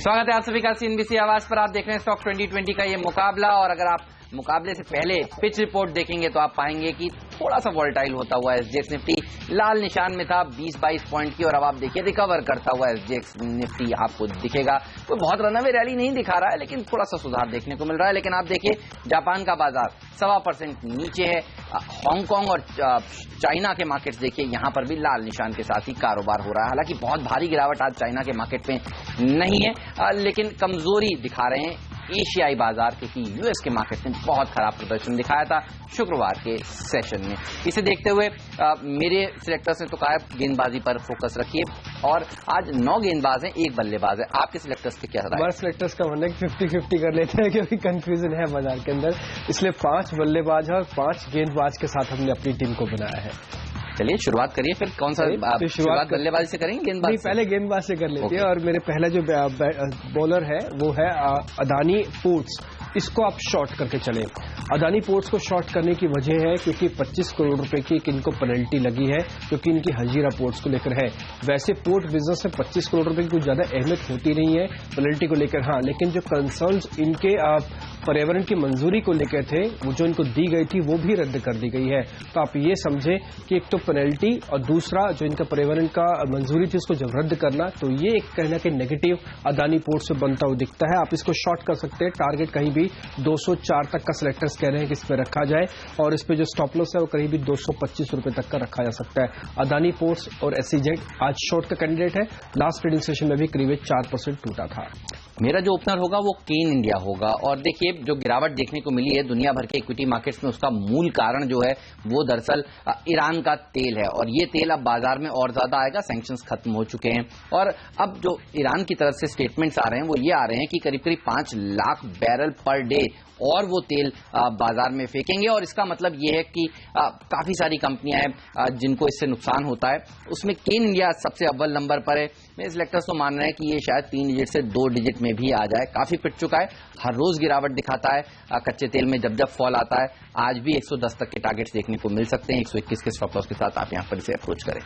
स्वागत है आप सभी का सीएनबीसी आवाज पर। आप देख रहे हैं स्टॉक 2020 का ये मुकाबला, और अगर आप मुकाबले से पहले पिच रिपोर्ट देखेंगे तो आप पाएंगे कि थोड़ा सा वॉलेटाइल होता हुआ एसजीएक्स निफ्टी लाल निशान में था 20-22 पॉइंट की, और अब आप देखिए रिकवर करता हुआ एसजीएक्स निफ्टी आपको दिखेगा। कोई बहुत रनअवे रैली नहीं दिखा रहा है, लेकिन थोड़ा सा सुधार देखने को मिल रहा है। लेकिन आप देखिए जापान का बाजार 1.25% नीचे है। हांगकांग और चाइना के मार्केट्स देखिए, यहां पर भी लाल निशान के साथ ही कारोबार हो रहा है। हालांकि बहुत भारी गिरावट आज चाइना के मार्केट में नहीं है, लेकिन कमजोरी दिखा रहे हैं एशियाई बाजार, क्योंकि यूएस के मार्केट ने बहुत खराब प्रदर्शन दिखाया था शुक्रवार के सेशन में। इसे देखते हुए मेरे सिलेक्टर्स ने तो कहा गेंदबाजी पर फोकस रखिए, और आज 9 गेंदबाज हैं, 1 बल्लेबाज है। आपके सिलेक्टर्स के क्या राय? हमारे सिलेक्टर्स का मानना है कि 50-50 कर लेते हैं, क्योंकि कंफ्यूजन है बाजार के अंदर, इसलिए 5 बल्लेबाज है और 5 गेंदबाज के साथ हमने अपनी टीम को बनाया है। चलिए शुरुआत करिए, फिर कौन सा शुरुआत बल्लेबाजी से करेंगे? गेंदबाजी पहले गेंदबाज से कर लेते हैं। और मेरे पहला जो बॉलर है वो है अदानी पोर्ट्स। इसको आप शॉर्ट करके चले। अदानी पोर्ट्स को शॉर्ट करने की वजह है क्योंकि 25 करोड़ रुपए की इनको पेनल्टी लगी है, क्योंकि इनकी हजीरा पोर्ट्स को लेकर है। वैसे पोर्ट बिजनेस में 25 करोड़ रुपए की कुछ ज्यादा अहमियत होती नहीं है पेनल्टी को लेकर, हाँ, लेकिन जो कंसर्न्स इनके पर्यावरण की मंजूरी को लेकर थे, वो जो इनको दी गई थी वो भी रद्द कर दी गई है। तो आप ये समझे कि एक तो पेनल्टी और दूसरा जो इनका पर्यावरण का मंजूरी थी उसको जब रद्द करना, तो ये एक कहना कि नेगेटिव अदानी पोर्ट से बनता हुआ दिखता है। आप इसको शॉर्ट कर सकते हैं। टारगेट कहीं भी 204 तक का सिलेक्टर्स कह रहे हैं कि इस पे रखा जाए, और इस पे जो स्टॉप लॉस है वो करीब 225 रुपए तक का रखा जा सकता है। अदानी पोर्ट्स और एसईजेड आज शॉर्ट का कैंडिडेट है। लास्ट ट्रेडिंग सेशन में भी करीब 4% टूटा था। मेरा जो ओपनर होगा वो केन इंडिया होगा, और देखिए जो गिरावट देखने को मिली है दुनिया भर के इक्विटी मार्केट्स में, उसका मूल कारण जो है वो दरअसल ईरान का तेल है, और ये तेल अब बाजार में और ज्यादा आएगा। सैंक्शंस खत्म हो चुके हैं, और अब जो ईरान की तरफ से स्टेटमेंट्स आ रहे हैं वो ये आ रहे हैं कि करीब करीब 5 लाख बैरल पर डे और वो तेल बाजार में फेंकेंगे। और इसका मतलब ये है कि काफी सारी कंपनियां हैं जिनको इससे नुकसान होता है, उसमें केन इंडिया सबसे अव्वल नंबर पर है। मेरे सिलेक्टर्स तो मान रहे हैं कि ये शायद 3 डिजिट से 2 डिजिट में भी आ जाए। काफी पिट चुका है, हर रोज गिरावट दिखाता है कच्चे तेल में जब फॉल आता है। आज भी 110 तक के टारगेट्स देखने को मिल सकते हैं। 121 के स्टॉप लॉस के साथ आप यहां पर इसे अप्रोच करें।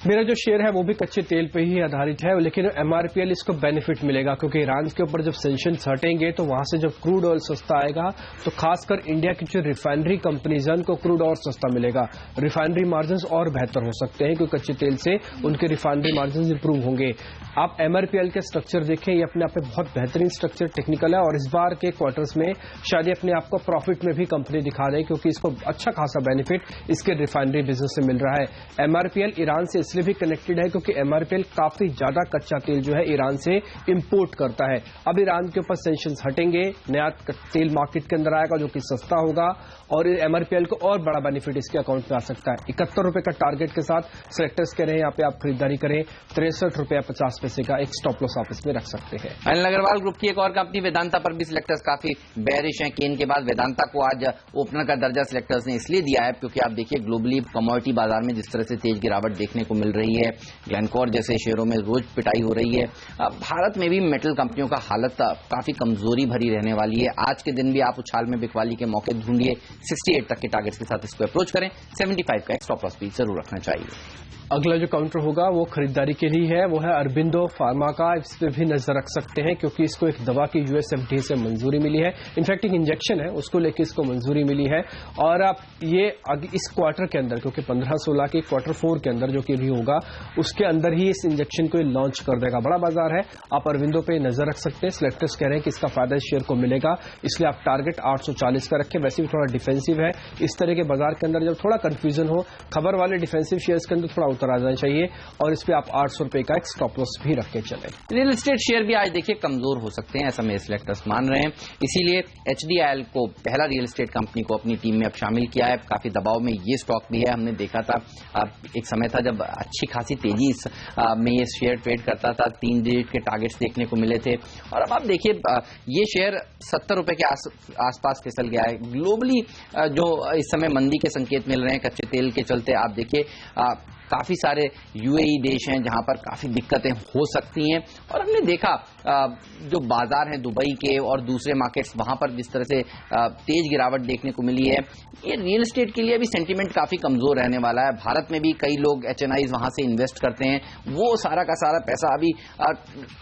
मेरा जो शेयर है वो भी कच्चे तेल पे ही आधारित है, लेकिन एमआरपीएल इसको बेनिफिट मिलेगा, क्योंकि ईरान के ऊपर जब सैंक्शंस हटेंगे तो वहां से जब क्रूड ऑयल सस्ता आएगा तो खासकर इंडिया की जो रिफाइनरी कंपनीज हैं उनको क्रूड और सस्ता मिलेगा। रिफाइनरी मार्जिन और बेहतर हो सकते हैं, क्योंकि कच्चे तेल से उनके रिफाइनरी मार्जिन इंप्रूव होंगे। आप एमआरपीएल के स्ट्रक्चर देखें, ये अपने आप में बहुत बेहतरीन स्ट्रक्चर टेक्निकल है, और इस बार के क्वार्टर्स में शायद ये अपने आप को प्रॉफिट में भी कंपनी दिखा रहे हैं, क्योंकि इसको अच्छा खासा बेनिफिट इसके रिफाइनरी बिजनेस से मिल रहा है। एमआरपीएल ईरान से इसलिए भी कनेक्टेड है क्योंकि एमआरपीएल काफी ज्यादा कच्चा तेल जो है ईरान से इंपोर्ट करता है। अब ईरान के ऊपर सैंक्शंस हटेंगे, नया तेल मार्केट के अंदर आएगा जो कि सस्ता होगा, और एमआरपीएल को और बड़ा बेनिफिट इसके अकाउंट में आ सकता है। 71 रुपए का टारगेट के साथ सिलेक्टर्स कह रहे हैं यहाँ पे आप खरीदारी करें। 63 रुपया 50 पैसे का एक स्टॉप लॉस ऑफिस में रख सकते हैं। अनिल अग्रवाल ग्रुप की एक और कंपनी वेदांता पर भी सिलेक्टर्स काफी बेरिश हैं। केन के बाद वेदांता को आज ओपनर का दर्जा सिलेक्टर्स ने इसलिए दिया है क्योंकि आप देखिए ग्लोबली कमोडिटी बाजार में जिस तरह से तेज गिरावट देखने को मिल रही है, ग्लेनकोर जैसे शेयरों में रोज पिटाई हो रही है। भारत में भी मेटल कंपनियों का हालत काफी कमजोरी भरी रहने वाली है। आज के दिन भी आप उछाल में बिकवाली के मौके ढूंढिए। 68 तक के टारगेट्स के साथ इसको अप्रोच करें। 75 का स्टॉप लॉस भी जरूर रखना चाहिए। अगला जो काउंटर होगा वो खरीदारी के लिए है, वो है अरबिंदो फार्मा का। इस पे भी नजर रख सकते हैं, क्योंकि इसको एक दवा की यूएसएफडीए से मंजूरी मिली है। इनफैक्ट एक इंजेक्शन है, उसको लेकर इसको मंजूरी मिली है। और आप ये इस क्वार्टर के अंदर, क्योंकि 15-16 के क्वार्टर 4 के अंदर जो कि भी होगा, उसके अंदर ही इस इंजेक्शन को लॉन्च कर देगा। बड़ा बाजार है, आप अरबिंदो पे नजर रख सकते हैं। सिलेक्टर्स कह रहे हैं कि इसका फायदा शेयर को मिलेगा, इसलिए आप टारगेट 840 का रखें। वैसे भी थोड़ा डिफेंसिव है। इस तरह के बाजार के अंदर जब थोड़ा कंफ्यूजन हो, खबर वाले डिफेंसिव शेयर्स के अंदर थोड़ा उतर आ जाना चाहिए, और इस पे आप 800 रुपए का एक स्टॉप लॉस भी रख के चले। रियल एस्टेट शेयर भी आज देखिए कमजोर हो सकते हैं, ऐसा मेरे सिलेक्टर्स मान रहे हैं। इसीलिए एचडीआईएल को पहला रियल एस्टेट कंपनी को अपनी टीम में अब शामिल किया है। काफी दबाव में ये स्टॉक भी है। हमने देखा था एक समय था जब अच्छी खासी तेजी में ये शेयर ट्रेड करता था, 3 डिजिट के टारगेट्स देखने को मिले थे, और अब आप देखिए ये शेयर 70 रुपए के आसपास फिसल गया है। ग्लोबली जो इस समय मंदी के संकेत मिल रहे हैं कच्चे तेल के चलते, आप देखिए काफी सारे यूएई देश हैं जहां पर काफी दिक्कतें हो सकती हैं। और हमने देखा जो बाजार हैं दुबई के और दूसरे मार्केट्स, वहां पर जिस तरह से तेज गिरावट देखने को मिली है, ये रियल एस्टेट के लिए भी सेंटीमेंट काफी कमजोर रहने वाला है। भारत में भी कई लोग HNIs वहां से इन्वेस्ट करते हैं, वो सारा का सारा पैसा अभी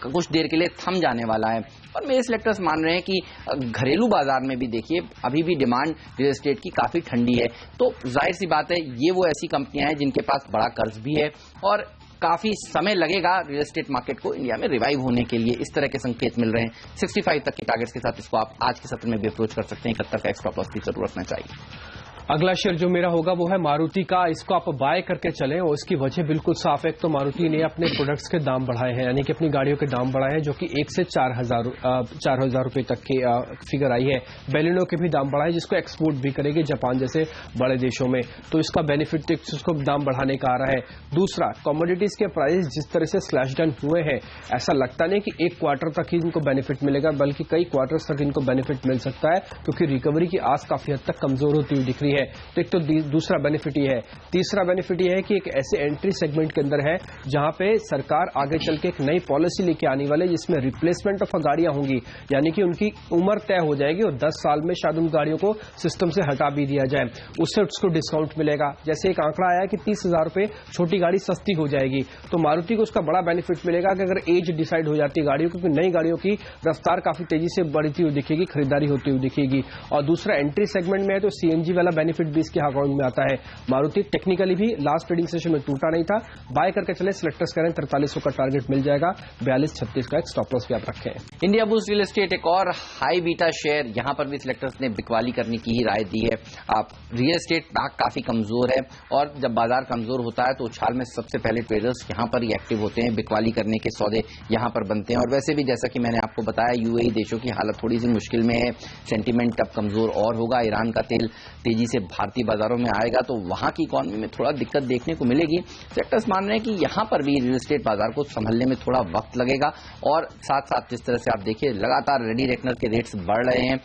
कुछ देर के लिए थम जाने वाला है। और मेरे सिलेक्टर्स मान रहे हैं कि घरेलू बाजार में भी देखिए अभी भी डिमांड रियल एस्टेट की काफी ठंडी है। तो जाहिर सी बात है ये वो ऐसी कंपनियां हैं जिनके पास बड़ा कर्ज भी है और काफी समय लगेगा रियल एस्टेट मार्केट को इंडिया में रिवाइव होने के लिए। इस तरह के संकेत मिल रहे हैं। 65 तक के टारगेट्स के साथ इसको आप आज के सत्र में भी अप्रोच कर सकते हैं। 71 का स्टॉप लॉस भी जरूर रखना चाहिए। अगला शेयर जो मेरा होगा वो है मारुति का। इसको आप बाय करके चलें और इसकी वजह बिल्कुल साफ है। तो मारुति ने अपने प्रोडक्ट्स के दाम बढ़ाए हैं, यानी कि अपनी गाड़ियों के दाम बढ़ाए हैं, जो कि 1 से 4,000 रुपए तक की फिगर आई है। बेलिनो के भी दाम बढ़ाए, जिसको एक्सपोर्ट भी करेगी जापान जैसे बड़े देशों में, तो इसका बेनिफिट इसको दाम बढ़ाने का आ रहा है। दूसरा, कमोडिटीज के प्राइस जिस तरह से स्लैश डाउन हुए हैं, ऐसा लगता नहीं कि एक क्वार्टर तक ही इनको बेनिफिट मिलेगा, बल्कि कई क्वार्टर्स तक इनको बेनिफिट मिल सकता है, क्योंकि रिकवरी की आस काफी हद तक कमजोर होती हुई दिख रही है। तो एक तो दूसरा बेनिफिट ये है। तीसरा बेनिफिट ये है कि एक ऐसे एंट्री सेगमेंट के अंदर है जहां पे सरकार आगे चल के एक नई पॉलिसी लेके आने वाले, जिसमें रिप्लेसमेंट ऑफ गाड़ियां होंगी, यानी कि उनकी उम्र तय हो जाएगी और 10 साल में शायद उन गाड़ियों को सिस्टम से हटा भी दिया जाए, उससे उसको डिस्काउंट मिलेगा। जैसे एक आंकड़ा आया कि 30,000 रुपए छोटी गाड़ी सस्ती हो जाएगी, तो मारुति को उसका बड़ा बेनिफिट मिलेगा कि अगर एज डिसाइड हो जाती है गाड़ियों, क्योंकि नई गाड़ियों की रफ्तार काफी तेजी से बढ़ती हुई दिखेगी, खरीदारी होती हुई दिखेगी। और दूसरा, एंट्री सेगमेंट में है तो CNG वाला बेनिफिट भी इसके अकाउंट में आता है। मारुति टेक्निकली भी लास्ट ट्रेडिंग सेशन में टूटा नहीं था। बाय करके चले, सिलेक्टर्स करें, 4300 का टारगेट मिल जाएगा। 42-36 का एक स्टॉप लॉस भी आप रखें। इंडिया बुल्स रियल एस्टेट एक और हाई बीटा शेयर, यहां पर भी सिलेक्टर्स ने बिकवाली करने की ही राय दी है। आप रियल एस्टेट पैक काफी कमजोर है और जब बाजार कमजोर होता है तो उछाल में सबसे पहले ट्रेडर्स यहां पर ही एक्टिव होते हैं, बिकवाली करने के सौदे यहां पर बनते हैं। और वैसे भी जैसा कि मैंने आपको बताया, यूएई देशों की हालत थोड़ी सी मुश्किल में है, सेंटीमेंट अब कमजोर और होगा। ईरान का तेल तेजी से भारतीय बाजारों में आएगा तो वहां की इकोनॉमी में थोड़ा दिक्कत देखने को मिलेगी। सेक्टर्स मान रहे हैं कि यहां पर भी रियल एस्टेट बाजार को संभलने में थोड़ा वक्त लगेगा। और साथ साथ जिस तरह से आप देखिए लगातार रेडी रेकनर के रेट्स बढ़ रहे हैं,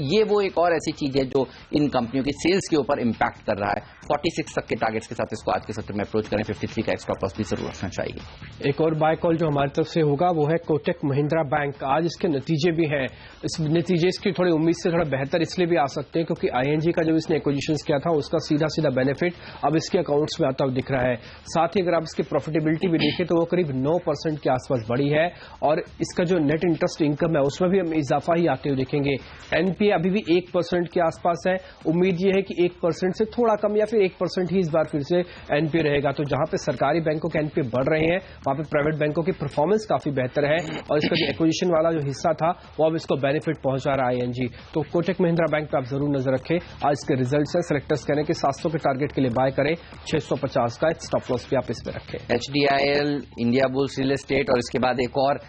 ये वो एक और ऐसी चीज है जो इन कंपनियों की सेल्स के ऊपर इंपैक्ट कर रहा है। 46 तक के टारगेट्स के साथ इसको आज के सत्र में अप्रोच करें। 53 का स्टॉप लॉस भी जरूर रखना चाहिए। एक और बाय कॉल जो हमारी तरफ से होगा वो है कोटक महिंद्रा बैंक। आज इसके नतीजे भी हैं। इस नतीजे इसकी थोड़ी उम्मीद से थोड़ा बेहतर इसलिए भी आ सकते हैं क्योंकि ING का जब इसने एक्विजिशन किया था उसका सीधा बेनिफिट अब इसके अकाउंट्स में आता हुआ दिख रहा है। साथ ही अगर आप इसकी प्रॉफिटेबिलिटी भी देखें तो वो करीब 9% के आसपास बढ़ी है और इसका जो नेट इंटरेस्ट इनकम है उसमें भी हम इजाफा ही आते हुए देखेंगे। NPA अभी भी 1% के आसपास है। उम्मीद ये है कि 1% से थोड़ा कम या फिर 1% ही इस बार फिर से NPA रहेगा। तो जहां पे सरकारी बैंकों के NPA बढ़ रहे हैं वहां पे प्राइवेट बैंकों की परफॉर्मेंस काफी बेहतर है और इसका जो एक्विजिशन वाला जो हिस्सा था वो अब इसको बेनिफिट पहुंचा रहा है ING। तो कोटक महिंद्रा बैंक पे आप जरूर नजर रखें। आज इसके रिजल्ट है, सिलेक्टर्स कहने के 700 के टारगेट के लिए बाय करें। 650 का स्टॉप लॉस भी आप इसमें रखें। HDIL, India bulls real estate और इसके बाद एक और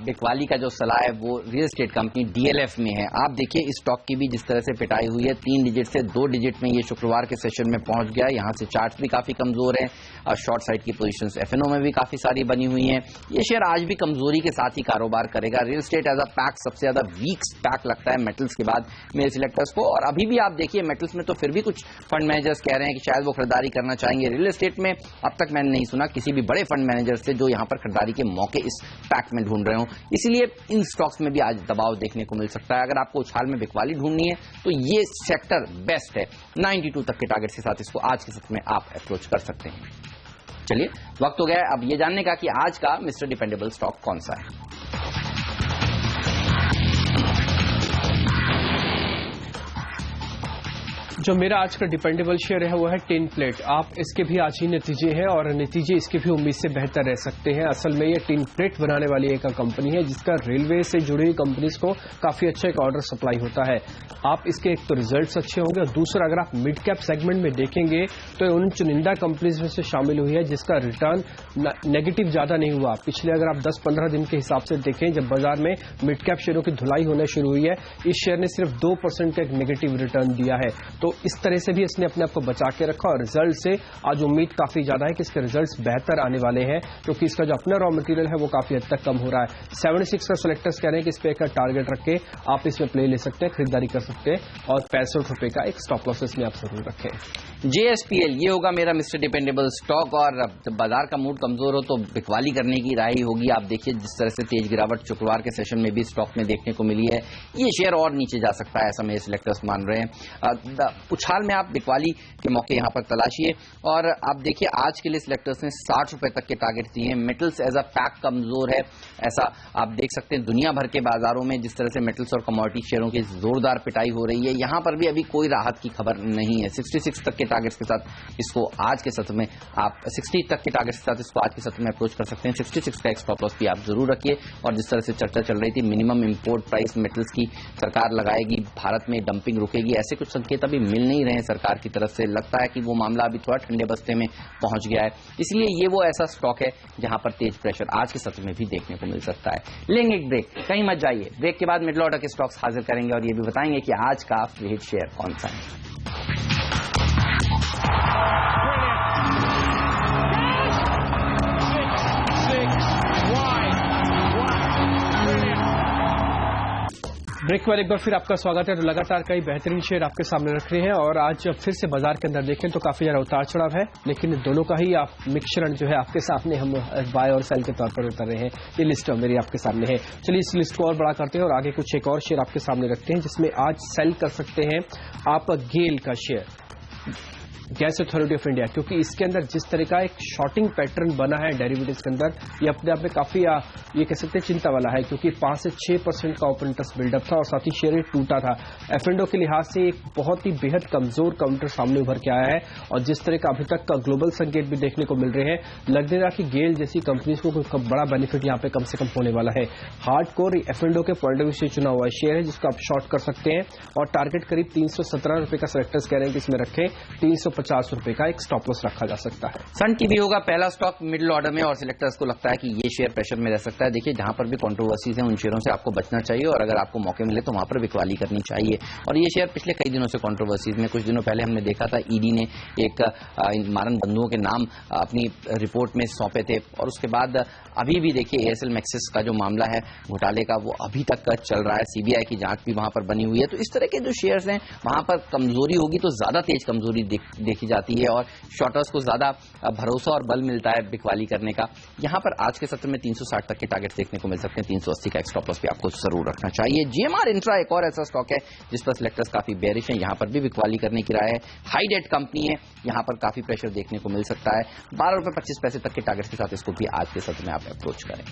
बिकवाली का जो सलाह है वो रियल एस्टेट कंपनी DLF में है। आप देखिए इस स्टॉक की भी जिस तरह से पिटाई हुई है, 3 डिजिट से 2 डिजिट में ये शुक्रवार के सेशन में पहुंच गया। यहां से चार्ट भी काफी कमजोर है और शॉर्ट साइड की पोजीशंस FNO में भी काफी सारी बनी हुई हैं। ये शेयर आज भी कमजोरी के साथ ही कारोबार करेगा। रियल एस्टेट एज अ पैक सबसे ज्यादा वीक पैक लगता है मेटल्स के बाद मेरे सिलेक्टर्स को। और अभी भी आप देखिए मेटल्स में तो फिर भी कुछ फंड मैनेजर्स कह रहे हैं कि शायद वो खरीदारी करना चाहेंगे। रियल एस्टेट में अब तक मैंने नहीं सुना किसी भी बड़े फंड मैनेजर से जो यहां पर खरीदारी के मौके इस पैक में ढूंढ रहे हो। इसीलिए इन स्टॉक्स में भी आज दबाव देखने को मिल सकता है। अगर आपको उछाल में बिकवाली ढूंढनी है तो ये सेक्टर बेस्ट है। 92 तक के टारगेट के साथ इसको आज के सत्र में आप अप्रोच कर सकते हैं। चलिए वक्त हो गया है अब ये जानने का कि आज का मिस्टर डिपेंडेबल स्टॉक कौन सा है। जो मेरा आज का डिपेंडेबल शेयर है वो है टिन प्लेट। आप इसके भी आज ही नतीजे हैं और नतीजे इसके भी उम्मीद से बेहतर रह सकते हैं। असल में ये टिन प्लेट बनाने वाली एक कंपनी है जिसका रेलवे से जुड़ी हुई कंपनीज को काफी अच्छा एक ऑर्डर सप्लाई होता है। आप इसके एक तो रिजल्ट्स अच्छे होंगे और दूसरा अगर आप मिड कैप सेगमेंट में देखेंगे तो उन चुनिंदा कंपनीज में से शामिल हुई है जिसका रिटर्न नेगेटिव ज्यादा नहीं हुआ। पिछले अगर आप 10-15 दिन के हिसाब से देखें जब बाजार में मिड कैप शेयरों की धुलाई होने शुरू हुई है, इस शेयर ने सिर्फ 2% का एक नेगेटिव रिटर्न दिया है। तो इस तरह से भी इसने अपने आप को बचा के रखा और रिजल्ट से आज उम्मीद काफी ज्यादा है कि इसके रिजल्ट्स बेहतर आने वाले हैं, क्योंकि इसका जो अपना रॉ मटेरियल है वो काफी हद तक कम हो रहा है। 76 का सिलेक्टर्स कह रहे हैं कि इस पे का टारगेट रख के आप इसमें प्ले ले सकते हैं, खरीदारी कर सकते हैं और 65 रुपए का एक स्टॉप लॉस इसमें आप जरूर रखें। JSPL ये होगा मेरा मिस्टर डिपेंडेबल स्टॉक, और जब बाजार का मूड कमजोर हो तो बिकवाली करने की राय होगी। आप देखिए जिस तरह से तेज गिरावट शुक्रवार के सेशन में भी स्टॉक में देखने को मिली है, ये शेयर और नीचे जा सकता है, ऐसा मेरे सिलेक्टर्स मान रहे हैं। उछाल में आप बिकवाली के मौके यहां पर तलाशिए, और आप देखिए आज के लिए सिलेक्टर्स ने 60 रुपए तक के टारगेट दिए हैं। मेटल्स एज अ पैक कमजोर है, ऐसा आप देख सकते हैं दुनिया भर के बाजारों में जिस तरह से मेटल्स और कमोडिटी शेयरों की जोरदार पिटाई हो रही है, यहां पर भी अभी कोई राहत की खबर नहीं है। 66 तक के टारगेट्स के साथ इसको आज के सत्र में आप 60 तक के टारगेट्स के साथ इसको आज के सत्र में अप्रोच कर सकते हैं। 66 का एक स्टॉप लॉस भी आप जरूर रखिए। और जिस तरह से चर्चा चल रही थी मिनिमम इंपोर्ट प्राइस मेटल्स की सरकार लगाएगी, भारत में डंपिंग रुकेगी, ऐसे कुछ संकेत अभी मिल नहीं रहे हैं सरकार की तरफ से। लगता है कि वो मामला अभी थोड़ा ठंडे बस्ते में पहुंच गया है, इसलिए ये वो ऐसा स्टॉक है जहां पर तेज प्रेशर आज के सत्र में भी देखने को मिल सकता है। लेंगे एक ब्रेक, कहीं मत जाइए। ब्रेक के बाद मिडिल ऑर्डर के स्टॉक्स हाजिर करेंगे और ये भी बताएंगे कि आज का फ्री हिट शेयर कौन सा है। ब्रेक के बाद एक बार फिर आपका स्वागत है। तो लगातार कई बेहतरीन शेयर आपके सामने रख रहे हैं और आज फिर से बाजार के अंदर देखें तो काफी ज्यादा उतार चढ़ाव है, लेकिन दोनों का ही आप मिश्रण जो है आपके सामने हम बाय और सेल के तौर पर उतर रहे हैं। ये लिस्ट मेरी आपके सामने है। चलिए इस लिस्ट को और बड़ा करते हैं और आगे कुछ एक और शेयर आपके सामने रखते हैं जिसमें आज सेल कर सकते हैं आप गेल का share, gas authority of India, क्योंकि इसके अंदर जिस तरह का एक शॉर्टिंग पैटर्न बना है डेरिवेटिव्स के अंदर, ये अपने आप में काफी ये कह सकते हैं चिंता वाला है, क्योंकि 5 से 6% का ओपन इंटरेस्ट बिल्डअप था और साथ ही शेयर टूटा था। F&O के लिहाज से एक बहुत ही बेहद कमजोर काउंटर सामने उभर के आया है और जिस तरह का अभी तक का ग्लोबल संकेत भी देखने को मिल रहे हैं, लगने रहा कि गेल जैसी कंपनीज को कोई बड़ा बेनिफिट यहाँ पे कम से कम होने वाला है। हार्ड कोर F&O के पॉइंट ऑफ व्यू से चुना हुआ शेयर है जिसको आप शॉर्ट कर सकते हैं और टारगेट करीब 317 रुपए का सिलेक्टर्स कह रहे हैं कि इसमें रखें, 350 रुपए का एक स्टॉप लॉस रखा जा सकता है। सन टीवी होगा पहला स्टॉक मिडिल ऑर्डर में और सिलेक्टर्स को लगता है कि ये शेयर प्रेशर में रह सकता है। देखिए जहां पर भी कंट्रोवर्सीज हैं उन शेयरों से आपको बचना चाहिए और अगर आपको मौके मिले तो वहां पर बिकवाली करनी चाहिए। और ये शेयर पिछले कई दिनों से कंट्रोवर्सीज में, कुछ दिनों पहले हमने देखा था ईडी ने एक मारन बंधुओं के नाम अपनी रिपोर्ट में सौंपे थे और उसके बाद अभी भी देखिए एयरसेल मैक्सिस का जो मामला है घोटाले का वो अभी तक चल रहा है, सीबीआई की जांच भी वहां पर बनी हुई है। तो इस तरह के जो शेयर्स हैं वहां पर कमजोरी होगी तो ज्यादा तेज कमजोरी देखी जाती है और शॉर्टर्स को ज्यादा भरोसा और बल मिलता है बिकवाली करने का। यहां पर आज के सत्र में 360 तक के टारगेट्स देखने को मिल सकते हैं, 380 का एक स्टॉप लॉस भी आपको जरूर रखना चाहिए। GMR इंट्रा एक और ऐसा स्टॉक है जिस पर सिलेक्टर्स काफी बेरिश है, यहां पर भी बिकवाली करने की राय है। हाई डेट कंपनी है, यहां पर काफी प्रेशर देखने को मिल सकता है। 12 रुपए 25 पैसे तक के टारगेट्स के साथ इसको भी आज के सत्र में आप अप्रोच करें।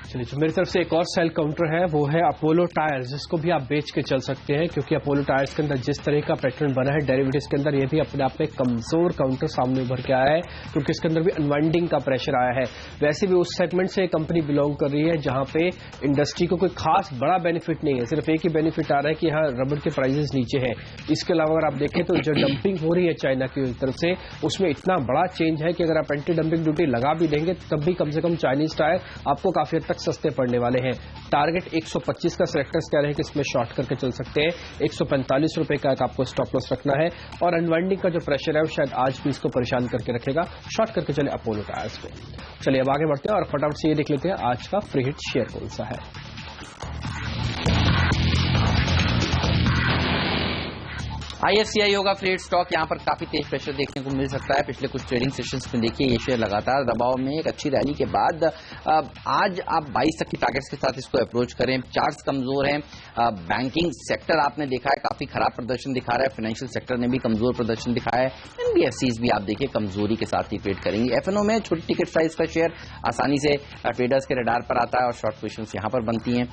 चलिए तो मेरी तरफ से एक और सेल काउंटर है, वो है अपोलो टायर्स, जिसको भी आप बेच के चल सकते हैं क्योंकि अपोलो टायर्स के अंदर जिस तरह का पैटर्न बना है डेरिवेटिव्स के अंदर, ये भी अपने आप में कमजोर काउंटर सामने उभर के आया है क्योंकि इसके अंदर भी अनवाइंडिंग का प्रेशर आया है। वैसे भी उस सेगमेंट से कंपनी बिलोंग कर रही है जहां पे इंडस्ट्री को कोई खास बड़ा बेनिफिट नहीं है, सिर्फ एक ही बेनिफिट आ रहा है कि यहाँ रबड़ के प्राइजेस नीचे हैं। इसके अलावा अगर आप देखें तो जो डंपिंग हो रही है चाइना की तरफ से, उसमें इतना बड़ा चेंज है कि अगर आप एंटी डंपिंग ड्यूटी लगा भी देंगे तब भी कम से कम चाइनीज टायर आपको काफी हद तक सस्ते पड़ने वाले हैं। टारगेट 125 का सिलेक्टर्स कह रहे हैं कि इसमें शॉर्ट करके चल सकते हैं, 145 रुपए का आपको स्टॉप लॉस रखना है और अनवाइंडिंग का जो प्रेशर है वो शायद आज भी इसको परेशान करके रखेगा। शॉर्ट करके चले अपोलो टायर्स को। चलिए अब आगे बढ़ते हैं और फटाफट से ये देख लेते हैं आज का फ्री हिट शेयर कौन सा है। IFCI होगा फ्री हिट स्टॉक, यहां पर काफी तेज प्रेशर देखने को मिल सकता है। पिछले कुछ ट्रेडिंग सेशंस में देखिए ये शेयर लगातार दबाव में, एक अच्छी रैली के बाद आज आप 22 तक की टारगेट्स के साथ इसको अप्रोच करें। चार्ट्स कमजोर हैं, बैंकिंग सेक्टर आपने देखा है काफी खराब प्रदर्शन दिखा रहा है, फाइनेंशियल सेक्टर ने भी कमजोर प्रदर्शन दिखाया है, NBFCs भी आप देखिए कमजोरी के साथ ही ट्रेड करेंगे। F&O में छोटी टिकट साइज का शेयर आसानी से ट्रेडर्स के रडार पर आता है और शॉर्ट पोजिशंस यहां पर बनती हैं।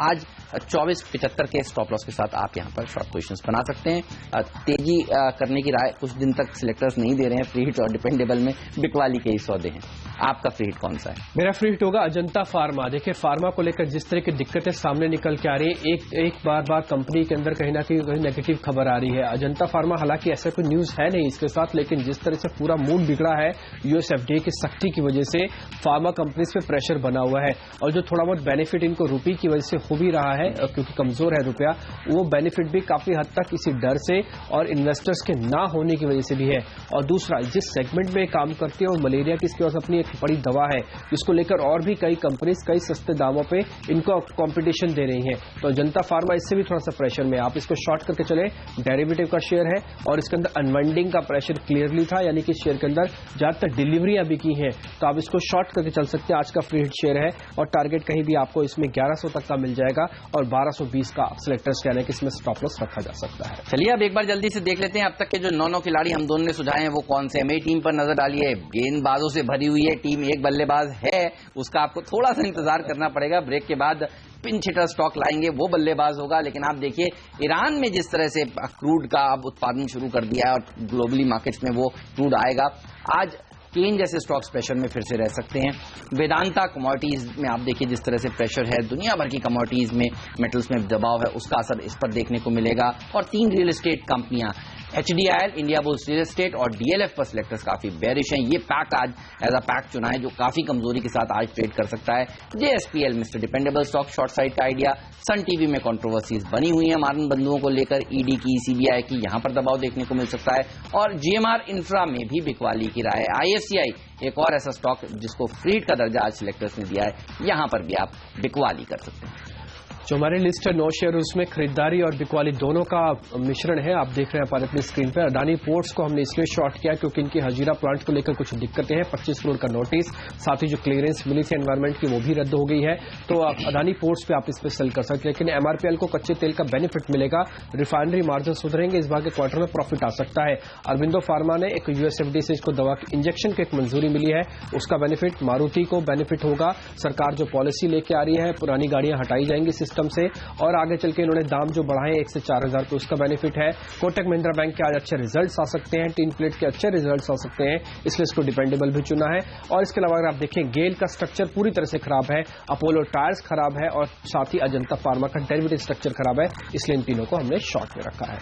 आज 24.75 के स्टॉप लॉस के साथ आप यहां पर शॉर्ट पोजिशंस बना सकते हैं। तेजी करने की राय कुछ दिन तक सिलेक्टर्स नहीं दे रहे हैं, फ्री हिट और डिपेंडेबल में बिकवाली के ही सौदे हैं। आपका फ्री हिट कौन सा है? मेरा फ्री हिट होगा अजंता फार्मा। देखिए, फार्मा को लेकर जिस तरह की दिक्कतें सामने निकल के आ रही है, एक बार कंपनी के अंदर कहीं ना कहीं नेगेटिव खबर आ रही है। अजंता फार्मा, हालांकि ऐसा कोई न्यूज है नहीं इसके साथ, लेकिन जिस तरह से पूरा मूड बिगड़ा है यूएस एफडीए की सख्ती की वजह से, फार्मा कंपनीज पे प्रेशर बना हुआ है, और जो थोड़ा बहुत बेनिफिट इनको रुपये की वजह से हो भी रहा है क्योंकि कमजोर है रुपया, वो बेनिफिट भी काफी हद तक इसी डर से और इन्वेस्टर्स के ना होने की वजह से भी है। और दूसरा, जिस सेगमेंट में काम करती है और मलेरिया की इसके पास अपनी एक बड़ी दवा है, जिसको लेकर और भी कई कंपनीज कई सस्ते दामों पे इनको कंपटीशन दे रही हैं। तो जनता फार्मा इससे भी थोड़ा सा प्रेशर में, आप इसको शॉर्ट करके चले। डेरिवेटिव का शेयर है और इसके अंदर अनवाइंडिंग का प्रेशर क्लियरली था, यानी कि शेयर के अंदर ज्यादातर डिलीवरियां भी की हैं, तो आप इसको शॉर्ट करके चल सकते हैं। आज का फ्री हिट शेयर है और टारगेट कहीं भी आपको इसमें 1100 तक का मिल जाएगा और 1220 का सिलेक्टर्स कहने कि इसमें स्टॉप लॉस रखा जा सकता है। चलिए अब एक बार जल्दी से देख लेते हैं अब तक के जो 9 खिलाड़ी हम दोनों ने सुझाए हैं वो कौन से हैं। मेरी टीम पर नजर डालिए, गेंदबाजों से भरी हुई है टीम, एक बल्लेबाज है, उसका आपको थोड़ा सा इंतजार करना पड़ेगा। ब्रेक के बाद पिंच हिटर स्टॉक लाएंगे, वो बल्लेबाज होगा। लेकिन आप देखिए, ईरान में जिस तरह से क्रूड का अब उत्पादन शुरू कर दिया है और ग्लोबली मार्केट्स में वो क्रूड आएगा, आज केन जैसे स्टॉक्स प्रेशर में फिर से रह सकते हैं। वेदांता कमोडिटीज में आप देखिए जिस तरह से प्रेशर है, दुनिया भर की कमोडिटीज में मेटल्स में दबाव है, उसका असर इस पर देखने को मिलेगा। और 3 रियल एस्टेट कंपनियां, HDIL, India bulls real estate और DLF पर सिलेक्टर्स काफी बेरिश हैं। ये पैक आज एज अ पैक चुना है जो काफी कमजोरी के साथ आज ट्रेड कर सकता है। JSPL mister dependable stock, short side का आइडिया। सन टीवी में कंट्रोवर्सीज बनी हुई है मारन बंधुओं को लेकर, ED की, CBI की, यहां पर दबाव देखने को मिल सकता है। और GMR इंफ्रा में भी बिकवाली की राय है। IFCI एक और ऐसा स्टॉक जिसको फ्री हिट का दर्जा आज सिलेक्टर्स ने दिया है, यहां पर भी आप बिकवाली कर सकते हैं। जो हमारी लिस्ट है 9 शेयर, उसमें खरीदारी और बिकवाली दोनों का मिश्रण है। आप देख रहे हैं पर अपनी स्क्रीन पर। अडानी पोर्ट्स को हमने इसलिए शॉर्ट किया क्योंकि इनकी हजीरा प्लांट को लेकर कुछ दिक्कतें हैं। 25 करोड़ का नोटिस, साथ ही जो क्लियरेंस मिली थी एनवायरमेंट की, वो भी रद्द हो गई है। तो अडानी पोर्ट्स पे आप इस पर सेल कर सकते हैं। लेकिन MRPL को कच्चे तेल का बेनिफिट मिलेगा, रिफाइनरी मार्जिन सुधरेंगे, इस बार के क्वार्टर में प्रॉफिट आ सकता है। अरबिंदो फार्मा ने एक USFDA से इसको दवा की इंजेक्शन की एक मंजूरी मिली है, उसका बेनिफिट मारुति को बेनिफिट होगा। सरकार जो पॉलिसी लेके आ रही है, पुरानी गाड़ियां हटाई जाएंगी सिस्टम से और आगे चल के इन्होंने दाम जो बढ़ाए 1 से 4000 पे, उसका बेनिफिट है। कोटक महिंद्रा बैंक के आज अच्छे रिजल्ट्स आ सकते हैं, टीन प्लेट के अच्छे रिजल्ट्स आ सकते हैं, इसलिए इसको डिपेंडेबल भी चुना है। और इसके अलावा अगर आप देखें, गेल का स्ट्रक्चर पूरी तरह से खराब है, अपोलो टायर्स खराब है और साथ ही अजंता फार्मा का डेरिवेटिव स्ट्रक्चर खराब है, इसलिए इन तीनों को हमने शॉर्ट में रखा है।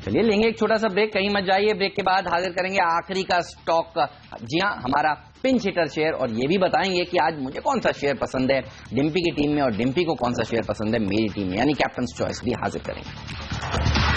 चलिए लेंगे एक छोटा सा ब्रेक, कहीं मत जाइए। ब्रेक के बाद हाजिर करेंगे आखिरी का स्टॉक, जी हां, हमारा पिंच हिटर शेयर, और ये भी बताएंगे कि आज मुझे कौन सा शेयर पसंद है डिम्पी की टीम में और डिम्पी को कौन सा शेयर पसंद है मेरी टीम में, यानी कैप्टन चॉइस भी हाजिर करेंगे।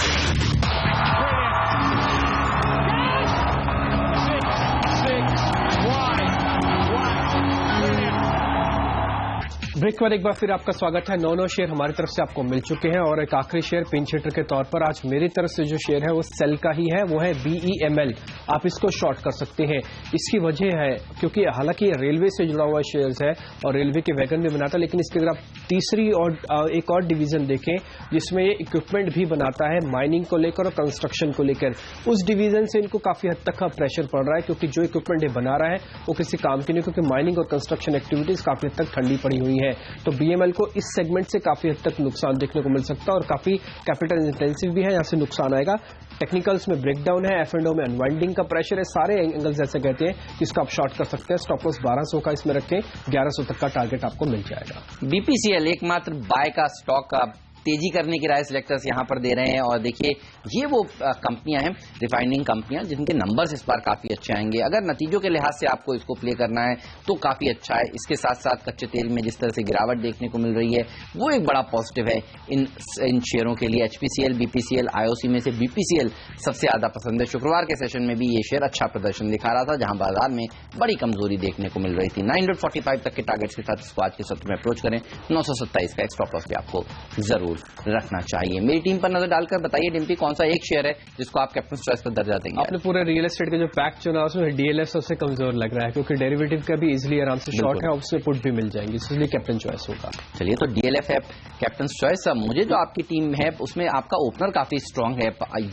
ब्रेक के बाद एक बार फिर आपका स्वागत है। 9 शेयर हमारी तरफ से आपको मिल चुके हैं और एक आखिरी शेयर पिंच हिटर के तौर पर आज मेरी तरफ से जो शेयर है वो सेल का ही है, वो है BEML। आप इसको शॉर्ट कर सकते हैं। इसकी वजह है क्योंकि हालांकि रेलवे से जुड़ा हुआ शेयर है और रेलवे के वैगन भी बनाता है, लेकिन इसके अगर आप तीसरी और एक और डिवीजन देखें जिसमें ये इक्विपमेंट भी बनाता है माइनिंग को लेकर और कंस्ट्रक्शन को लेकर, उस डिवीजन से इनको काफी हद तक प्रेशर पड़ रहा है क्योंकि जो इक्विपमेंट ये बना रहा है वो किसी काम की नहीं, क्योंकि माइनिंग और कंस्ट्रक्शन एक्टिविटीज काफी हद तक ठंडी पड़ी हुई है। तो BML को इस सेगमेंट से काफी हद तक नुकसान देखने को मिल सकता है और काफी कैपिटल इंटेंसिव भी है, यहां से नुकसान आएगा। टेक्निकल्स में ब्रेकडाउन है, F&O में अनवाइंडिंग का प्रेशर है, सारे एंगल्स ऐसे कहते हैं कि इसको आप शॉर्ट कर सकते हैं। स्टॉप लॉस 1200 का इसमें रखें, 1100 तक का टारगेट आपको मिल जाएगा। BPCL एकमात्र बाय का स्टॉक तेजी करने की राय सिलेक्टर्स यहां पर दे रहे हैं। और देखिए, ये वो कंपनियां हैं, रिफाइनिंग कंपनियां, जिनके नंबर्स इस बार काफी अच्छे आएंगे। अगर नतीजों के लिहाज से आपको इसको प्ले करना है तो काफी अच्छा है। इसके साथ साथ कच्चे तेल में जिस तरह से गिरावट देखने को मिल रही है वो एक बड़ा पॉजिटिव है इन शेयरों के लिए। HPCL, BPCL, IOC में से BPCL सबसे ज्यादा पसंद है। शुक्रवार के सेशन में भी ये शेयर अच्छा प्रदर्शन दिखा रहा था, जहां बाजार में बड़ी कमजोरी देखने को मिल रही थी। 945 तक के टारगेट्स के साथ इसको आज के सत्र में अप्रोच करें। 927 का स्टॉप लॉस भी आपको जरूर रखना चाहिए। मेरी टीम पर नजर डालकर बताइए डिम्पी, कौन सा एक शेयर है जिसको आप कैप्टन चॉइस पर दर्जा देंगे? आपने पूरे रियल एस्टेट का जो पैक चुना उसमें DLF सबसे कमजोर लग रहा है क्योंकि डेरिवेटिव का भी इजीली आराम से शॉर्ट है और उसमें पुट भी मिल जाएंगे, इसलिए कैप्टन चॉइस होगा। चलिए तो DLF है कैप्टन चॉइस। मुझे जो आपकी टीम है उसमें आपका ओपनर काफी स्ट्रांग है,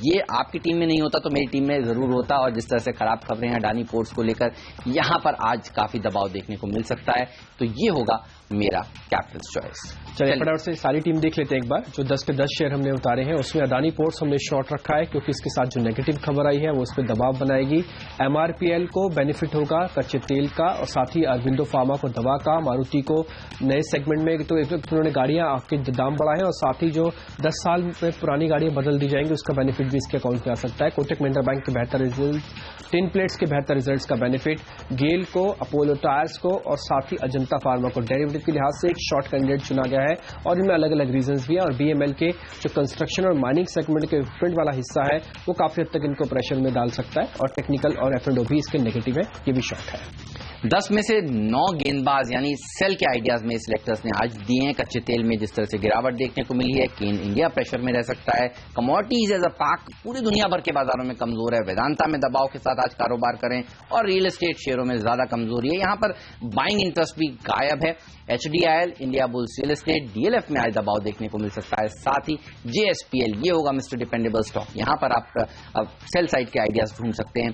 ये आपकी टीम में नहीं होता तो मेरी टीम में जरूर होता। और जिस तरह से खराब खबरें हैं अडानी पोर्ट्स को लेकर, यहां पर आज काफी दबाव देखने को मिल सकता है। तो ये होगा मेरा कैपिटल चॉइस। चलिए फटाफट से सारी टीम देख लेते हैं एक बार। जो 10 के 10 शेयर हमने उतारे हैं उसमें अदानी पोर्ट्स हमने शॉर्ट रखा है क्योंकि इसके साथ जो नेगेटिव खबर आई है वो उस पर दबाव बनाएगी। MRPL को बेनिफिट होगा कच्चे तेल का और साथ ही अरबिंदो फार्मा को दवा का। मारुति को नए सेगमेंट में तो उन्होंने गाड़ियां आपके दाम बढ़ाए और साथ ही जो 10 साल में पुरानी गाड़ियां बदल दी जाएंगी उसका बेनिफिट भी इसके अकाउंट में आ सकता है। कोटक महिंद्रा बैंक के बेहतर रिजल्ट, टिन प्लेट्स के बेहतर रिजल्ट्स का बेनिफिट, गेल को, अपोलो टायर्स को और साथ ही अजंता फार्मा को डेरिवेटिव के लिहाज से एक शॉर्ट कैंडिडेट चुना गया है और इनमें अलग अलग रीजंस भी हैं। और BML के जो कंस्ट्रक्शन और माइनिंग सेगमेंट के फ्रंट वाला हिस्सा है वो काफी हद तक इनको प्रेशर में डाल सकता है और टेक्निकल और F&O भी इसके नेगेटिव है, ये भी शॉर्ट है। 10 में से 9 गेंदबाज यानी सेल के आइडियाज में सिलेक्टर्स ने आज दिए हैं। कच्चे तेल में जिस तरह से गिरावट देखने को मिली है, केन इंडिया प्रेशर में रह सकता है। कमोडिटीज एज अ पैक पूरी दुनिया भर के बाजारों में कमजोर है। वेदांता में दबाव के साथ आज कारोबार करें और रियल एस्टेट शेयरों में ज्यादा कमजोरी है, यहां पर बाइंग इंटरेस्ट भी गायब है। HDIL, India bulls real estate, DLF में आज दबाव देखने को मिल सकता है। साथ ही JSPL, ये होगा मिस्टर डिपेंडेबल स्टॉक, यहां पर आप सेल साइड के आइडियाज ढूंढ सकते हैं।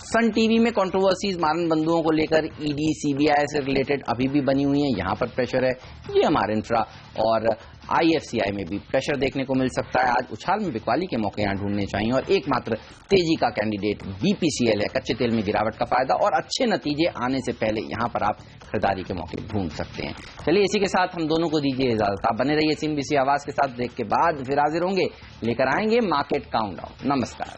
सन टीवी में कंट्रोवर्सीज मारन बंधुओं को लेकर ED CBI से रिलेटेड अभी भी बनी हुई है, यहां पर प्रेशर है। ये हमारे इंफ्रा और IFCI में भी प्रेशर देखने को मिल सकता है। आज उछाल में बिकवाली के मौके यहां ढूंढने चाहिए और एकमात्र तेजी का कैंडिडेट BPCL है। कच्चे तेल में गिरावट का फायदा और अच्छे नतीजे आने से पहले यहां पर आप खरीदारी के मौके ढूंढ सकते हैं। चलिए इसी के साथ हम दोनों को दीजिए इजाजत। आप बने रहिए CNBC आवाज के साथ। ब्रेक के बाद फिर हाजिर होंगे, लेकर आएंगे मार्केट काउंटडाउन। नमस्कार।